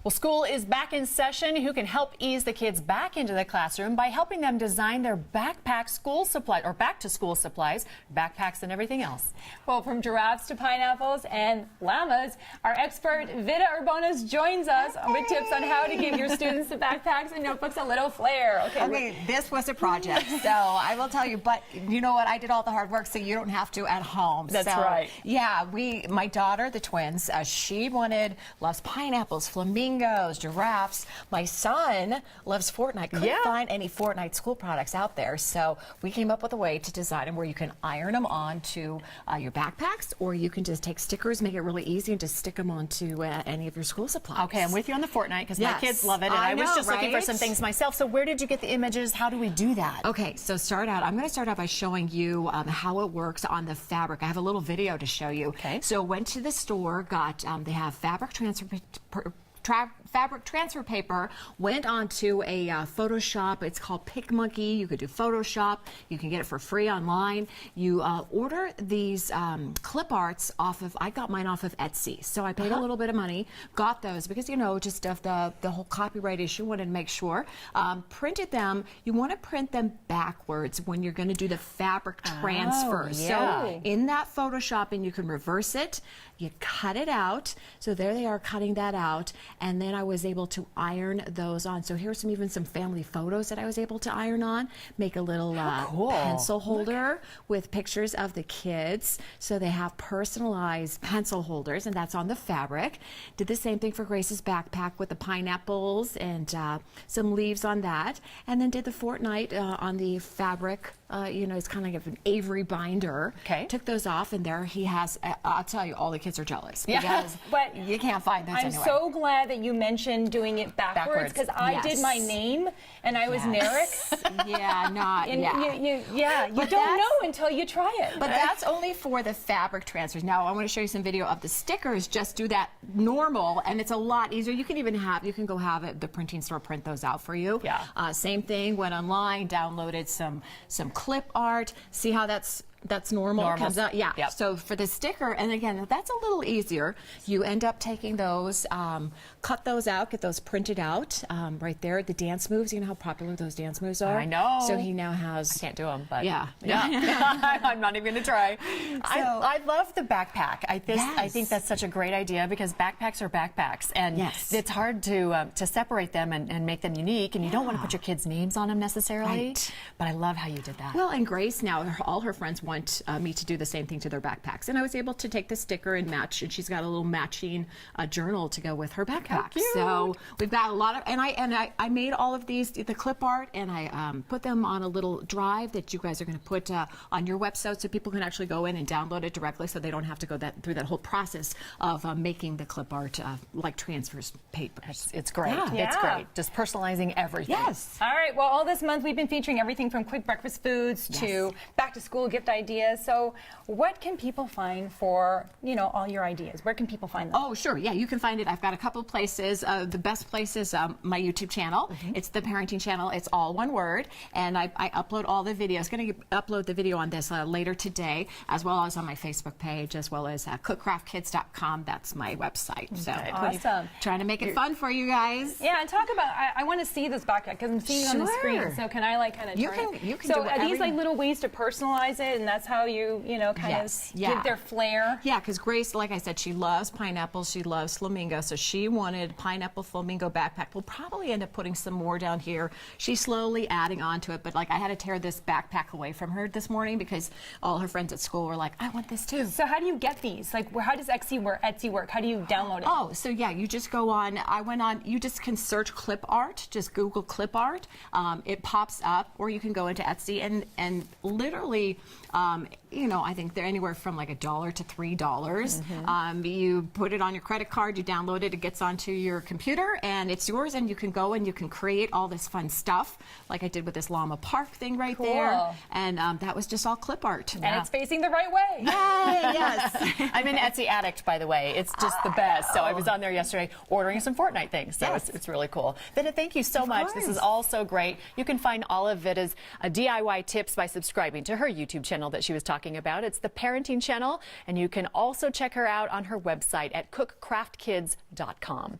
Well, school is back in session. Who can help ease the kids back into the classroom by helping them design their backpack school supply or back to school supplies, backpacks and everything else? Well, from giraffes to pineapples and llamas, our expert Vida Urbanos joins us with tips on how to give your students the backpacks and notebooks a little flair. Okay. Okay, this was a project, so I will tell you, but you know what? I did all the hard work so you don't have to at home. That's so, right. Yeah, my daughter, the twins, she loves pineapples, flamingos, giraffes. My son loves Fortnite. Couldn't find any Fortnite school products out there, so we came up with a way to design them where you can iron them onto your backpacks, or you can just take stickers, make it really easy, and just stick them onto any of your school supplies. Okay, I'm with you on the Fortnite because my kids love it, and I was just looking for some things myself. So where did you get the images? How do we do that? Okay, so I'm going to start out by showing you how it works on the fabric. I have a little video to show you. Okay. So went to the store, got they have fabric transfer paper, went onto a Photoshop. It's called PicMonkey. You could do Photoshop. You can get it for free online. You order these clip arts I got mine off of Etsy. So I paid a little bit of money, got those because, you know, just of the whole copyright issue, wanted to make sure. Printed them. You want to print them backwards when you're going to do the fabric transfer. So in that Photoshop, and you can reverse it, you cut it out. So there they are, cutting that out. And then I was able to iron those on. So here's even some family photos that I was able to iron on. Make a little pencil holder with pictures of the kids. So they have personalized pencil holders, and that's on the fabric. Did the same thing for Grace's backpack with the pineapples and some leaves on that. And then did the Fortnite on the fabric. You know, it's kind of like an Avery binder. Okay. Took those off, and there he has, I'll tell you, all the kids are jealous. Yeah. Because but you can't find those I'm anywhere. so glad that you mentioned doing it backwards because I did my name and I was Nerix. Yeah, not and you But don't know until you try it. But that's only for the fabric transfers. Now I want to show you some video of the stickers. Just do that normal, and it's a lot easier. You can even go have it, the printing store print those out for you. Yeah. Same thing. Went online, downloaded some clip art. See how that's normal. Comes out. Yeah. Yep. So for the sticker, and again, that's a little easier. You end up taking those, cut those out, get those printed out right there. The dance moves. You know how popular those dance moves are. I know. So he now has. I can't do them, but yeah. I'm not even going to try. I love the backpack. I think that's such a great idea because backpacks are backpacks, and it's hard to separate them and make them unique. And you don't want to put your kids' names on them necessarily. Right. But I love how you did that. Well, and Grace now, all her friends want me to do the same thing to their backpacks, and I was able to take the sticker and match, and she's got a little matching journal to go with her backpack. So we've got a lot of, and I made all of these, the clip art, and I put them on a little drive that you guys are going to put on your website, so people can actually go in and download it directly, so they don't have to go through that whole process of making the clip art like transfers papers. It's great. It's great. Just personalizing everything. Yes. All right. Well, all this month we've been featuring everything from quick breakfast foods to back to school gift ideas. So what can people find for, you know, all your ideas? Where can people find them? Oh, sure. Yeah, you can find it. I've got a couple places. The best place is my YouTube channel. It's the parenting channel. It's all one word. And I upload all the videos. Going to upload the video on this later today, as well as on my Facebook page, as well as cookcraftkids.com. That's my website. So awesome. Trying to make it fun for you guys. Yeah, and talk about, I want to see this backpack because I'm seeing it on the screen. So can I kind of you can so do are these like little ways to personalize it, and that's how you kind of give their flair? Yeah, because Grace, like I said, she loves pineapples, she loves flamingo, so she wanted pineapple flamingo backpack. We'll probably end up putting some more down here. She's slowly adding on to it, but like I had to tear this backpack away from her this morning because all her friends at school were like, I want this too. So how do you get these? Like, how does Etsy work? How do you download it? Oh, so yeah, you just go on, you just can search clip art, just Google clip art. It pops up, or you can go into Etsy and literally, you know, I think they're anywhere from like $1 to $3. You put it on your credit card, you download it, it gets onto your computer, and it's yours, and you can go and you can create all this fun stuff, like I did with this llama park thing right there. And that was just all clip art. And it's facing the right way. Yay, yes. I'm an Etsy addict, by the way. It's just the best. So I was on there yesterday ordering some Fortnite things. So it's really cool. Vida, thank you so much. This is all so great. You can find all of Vida's DIY tips by subscribing to her YouTube channel that she was talking about. It's the Parenting Channel, and you can also check her out on her website at cookcraftkids.com.